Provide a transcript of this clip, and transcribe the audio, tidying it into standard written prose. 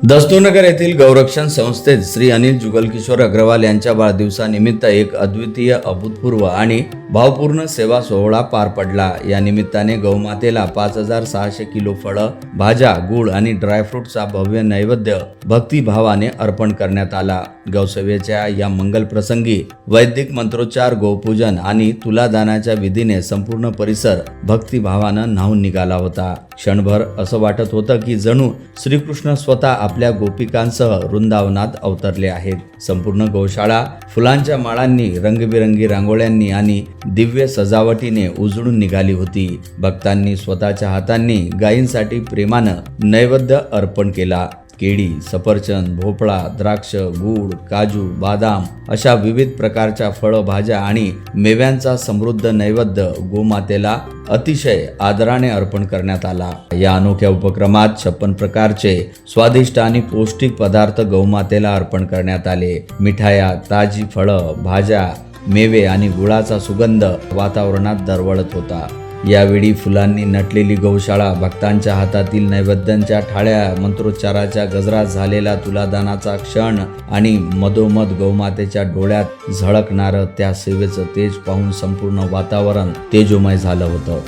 दस्तूरनगर येथील गौरक्षण संस्थेत श्री अनिल जुगलकिशोर अग्रवाल यांच्या वाढदिवसानिमित्त एक अद्वितीय, अभूतपूर्व आणि भावपूर्ण सेवा सोहळा पार पडला। या निमित्ताने गौमातेला 5600 किलो फळं, भाज्या, गूळ आणि ड्रायफ्रूटचा भव्य नैवेद्य भक्तिभावाने अर्पण करण्यात आला। गौसेवेच्या या मंगल प्रसंगी वैदिक मंत्रोच्चार, गोपूजन आणि तुलादानाच्या विधीने संपूर्ण परिसर भक्तिभावानं न्हाऊन निघाला होता। क्षणभर असं वाटत होतं की जणू श्रीकृष्ण स्वतः आपल्या गोपिकांसह वृंदावनात अवतरले आहेत। संपूर्ण गौशाळा फुलांच्या माळांनी, रंगबिरंगी रांगोळ्यांनी आणि दिव्य सजावटीने उजळून निघाली होती। भक्तांनी स्वतःच्या हातांनी गायींसाठी प्रेमानं नैवेद्य अर्पण केला। केळी, सफरचंद, भोपळा, द्राक्ष, गूळ, काजू, बदाम अशा विविध प्रकारच्या फळं, भाज्या आणि मेव्यांचा समृद्ध नैवेद्य गोमातेला अतिशय आदराने अर्पण करण्यात आला। या अनोख्या उपक्रमात 56 प्रकारचे स्वादिष्ट आणि पौष्टिक पदार्थ गौमातेला अर्पण करण्यात आले। मिठाया, ताजी फळं, भाज्या, मेवे आणि गुळाचा सुगंध वातावरणात दरवळत होता। यावेळी फुलांनी नटलेली गौशाळा, भक्तांच्या हातातील नैवेद्यांच्या थाळ्या, मंत्रोच्चाराच्या गजरात झालेला तुलादानाचा क्षण आणि मधोमध गौमातेच्या डोळ्यात झळकणारं त्या सेवेचं तेज पाहून संपूर्ण वातावरण तेजोमय झालं होतं।